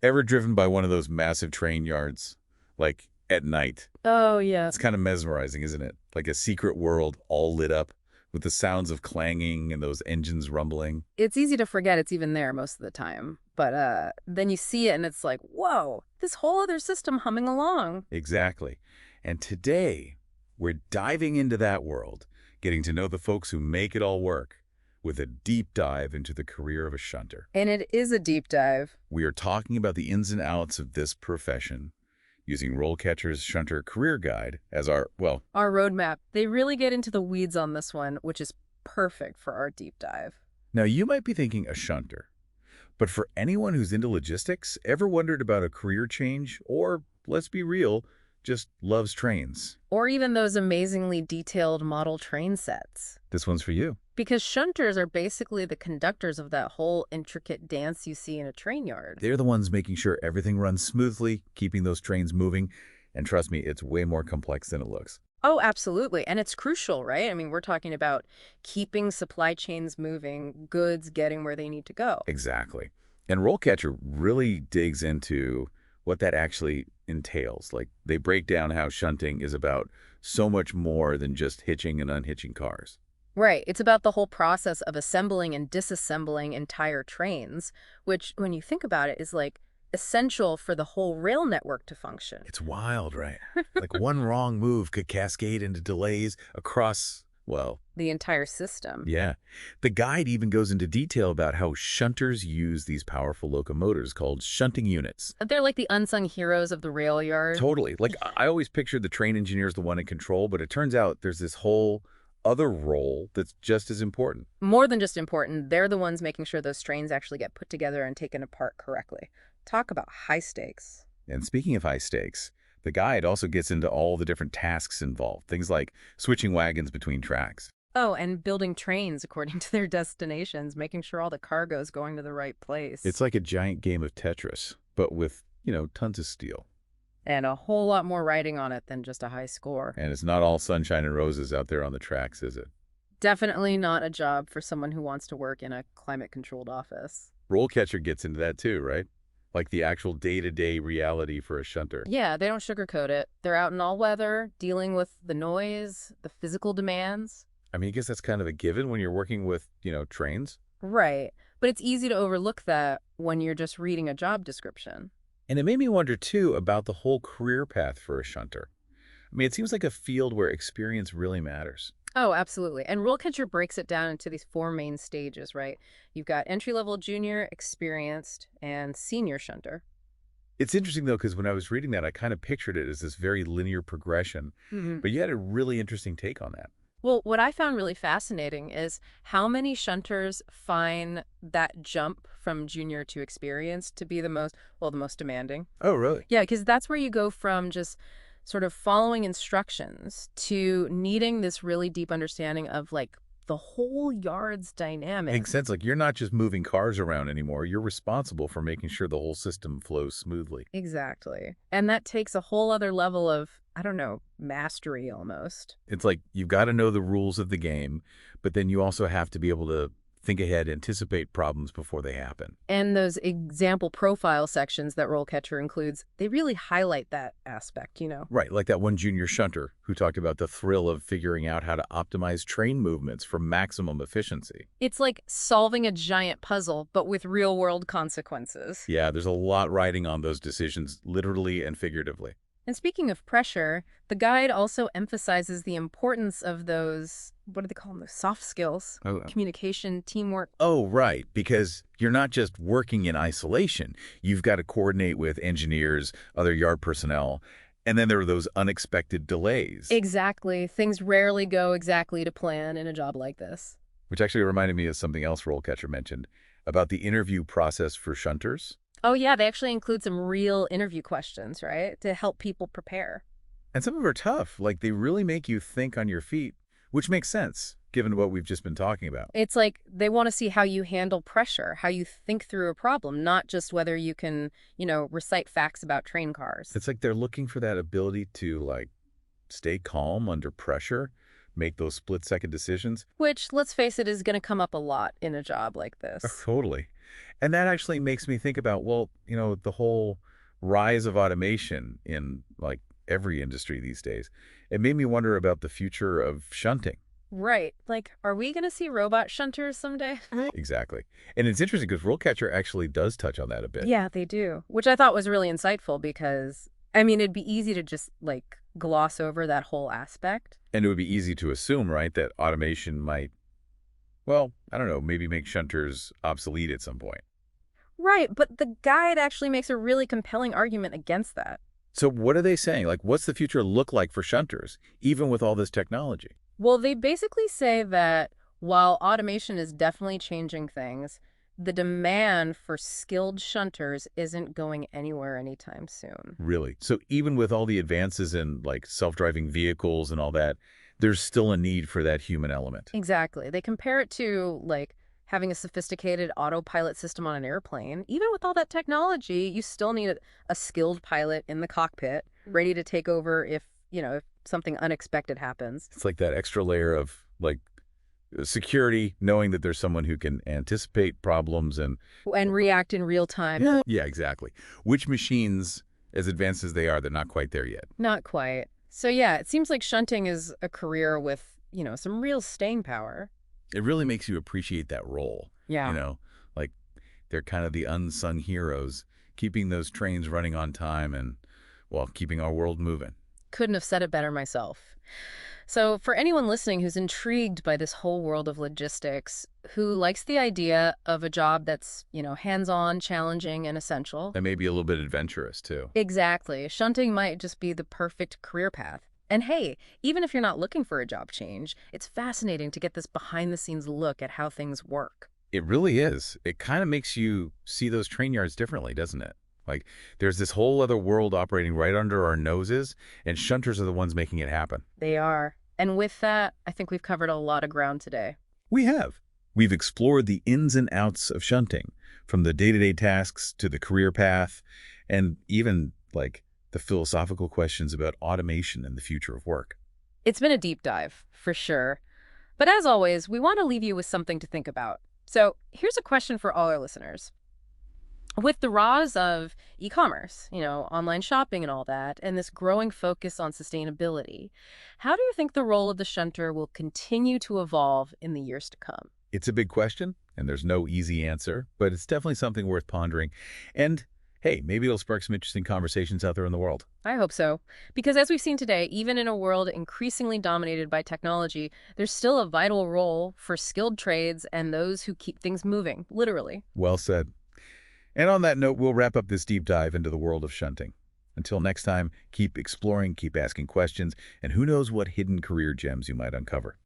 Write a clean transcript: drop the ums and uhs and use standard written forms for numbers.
Ever driven by one of those massive train yards, like at night? Oh, yeah. It's kind of mesmerizing, isn't it? Like a secret world all lit up with the sounds of clanging and those engines rumbling. It's easy to forget it's even there most of the time. But then you see it and it's like, whoa, this whole other system humming along. Exactly. And today, we're diving into that world, getting to know the folks who make it all work, with a deep dive into the career of a shunter. And it is a deep dive. We are talking about the ins and outs of this profession, using RoleCatcher's Shunter Career Guide as our, well, Our roadmap. They really get into the weeds on this one, which is perfect for our deep dive. now you might be thinking a shunter, but for anyone who's into logistics, ever wondered about a career change, or, let's be real, just loves trains, Or even those amazingly detailed model train sets. this one's for you. Because shunters are basically the conductors of that whole intricate dance you see in a train yard. They're the ones making sure everything runs smoothly, keeping those trains moving, and trust me, it's way more complex than it looks. Oh, absolutely. And it's crucial, right? I mean, we're talking about keeping supply chains moving, goods getting where they need to go. Exactly. And RoleCatcher really digs into what that actually entails. Like, they break down how shunting is about so much more than just hitching and unhitching cars. Right. It's about the whole process of assembling and disassembling entire trains, which, when you think about it, is like essential for the whole rail network to function. It's wild, right? Like one wrong move could cascade into delays across, well, The entire system. yeah. The guide even goes into detail about how shunters use these powerful locomotives called shunting units. They're like the unsung heroes of the rail yard. Totally. Like, I always pictured the train engineer as the one in control, but it turns out there's this whole other role that's just as important. More than just important, they're the ones making sure those trains actually get put together and taken apart correctly. Talk about high stakes. And speaking of high stakes, the guide also gets into all the different tasks involved, things like switching wagons between tracks. Oh, and building trains according to their destinations, making sure all the cargo's going to the right place. It's like a giant game of Tetris, but with, tons of steel. And a whole lot more writing on it than just a high score. And it's not all sunshine and roses out there on the tracks, is it? Definitely not a job for someone who wants to work in a climate-controlled office. RoleCatcher gets into that too, right? Like the actual day-to-day reality for a shunter. Yeah, they don't sugarcoat it. They're out in all weather, dealing with the noise, the physical demands. I mean, I guess that's kind of a given when you're working with, trains. Right. But it's easy to overlook that when you're just reading a job description. And it made me wonder, too, about the whole career path for a shunter. I mean, it seems like a field where experience really matters. Oh, absolutely. And RoleCatcher breaks it down into these four main stages, right? You've got entry-level, junior, experienced, and senior shunter. It's interesting, though, because when I was reading that, I kind of pictured it as this very linear progression. But you had a really interesting take on that. Well, what I found really fascinating is how many shunters find that jump from junior to experienced to be the most demanding. Oh, really? Yeah, because that's where you go from just sort of following instructions to needing this really deep understanding of like the whole yard's dynamic. Makes sense. Like, you're not just moving cars around anymore. You're responsible for making sure the whole system flows smoothly. Exactly. And that takes a whole other level of, I don't know, mastery almost. It's like you've got to know the rules of the game, but then you also have to be able to think ahead, anticipate problems before they happen. And those example profile sections that RoleCatcher includes, they really highlight that aspect, Right, like that one junior shunter who talked about the thrill of figuring out how to optimize train movements for maximum efficiency. It's like solving a giant puzzle, but with real-world consequences. Yeah, there's a lot riding on those decisions, literally and figuratively. And speaking of pressure, the guide also emphasizes the importance of those, what do they call them, those soft skills, communication, teamwork. Oh, right, because you're not just working in isolation. You've got to coordinate with engineers, other yard personnel, and then there are those unexpected delays. Exactly. Things rarely go exactly to plan in a job like this. Which actually reminded me of something else RoleCatcher mentioned about the interview process for shunters. Oh, yeah, they actually include some real interview questions, right, to help people prepare. And some of them are tough. Like, they really make you think on your feet, which makes sense, given what we've just been talking about. It's like they want to see how you handle pressure, how you think through a problem, not just whether you can, recite facts about train cars. It's like they're looking for that ability to, like, stay calm under pressure, make those split-second decisions. Which, let's face it, is going to come up a lot in a job like this. Totally. And that actually makes me think about, well, the whole rise of automation in like every industry these days. It made me wonder about the future of shunting. Right. Like, are we going to see robot shunters someday? Exactly. And it's interesting because RoleCatcher actually does touch on that a bit. Yeah, they do, which I thought was really insightful because, I mean, it'd be easy to just, like, gloss over that whole aspect. And it would be easy to assume, right, that automation might, well, I don't know, maybe make shunters obsolete at some point. Right, but the guide actually makes a really compelling argument against that. So what are they saying? Like, what's the future look like for shunters, even with all this technology? Well, they basically say that while automation is definitely changing things, the demand for skilled shunters isn't going anywhere anytime soon. Really? So even with all the advances in like self-driving vehicles and all that, there's still a need for that human element. Exactly. They compare it to, like, having a sophisticated autopilot system on an airplane. Even with all that technology, you still need a skilled pilot in the cockpit, ready to take over if something unexpected happens. It's like that extra layer of like security, knowing that there's someone who can anticipate problems and And react in real time. yeah, exactly. Which machines, as advanced as they are, they're not quite there yet. Not quite. So yeah, it seems like shunting is a career with some real staying power. It really makes you appreciate that role. Yeah. Like they're kind of the unsung heroes, keeping those trains running on time and, well, keeping our world moving. Couldn't have said it better myself. So, for anyone listening who's intrigued by this whole world of logistics, who likes the idea of a job that's hands-on, challenging, and essential. And maybe a little bit adventurous, too. Exactly. Shunting might just be the perfect career path. And hey, even if you're not looking for a job change, it's fascinating to get this behind-the-scenes look at how things work. It really is. It kind of makes you see those train yards differently, doesn't it? Like, there's this whole other world operating right under our noses, and shunters are the ones making it happen. They are. And with that, I think we've covered a lot of ground today. We have. We've explored the ins and outs of shunting, from the day-to-day tasks to the career path, and even, like, the philosophical questions about automation and the future of work. It's been a deep dive, for sure. But as always, we want to leave you with something to think about. So here's a question for all our listeners. With the rise of e-commerce, online shopping and all that, and this growing focus on sustainability, how do you think the role of the shunter will continue to evolve in the years to come? It's a big question, and there's no easy answer, but it's definitely something worth pondering. And, hey, maybe it'll spark some interesting conversations out there in the world. I hope so. Because as we've seen today, even in a world increasingly dominated by technology, there's still a vital role for skilled trades and those who keep things moving, literally. Well said. And on that note, we'll wrap up this deep dive into the world of shunting. Until next time, keep exploring, keep asking questions, and who knows what hidden career gems you might uncover.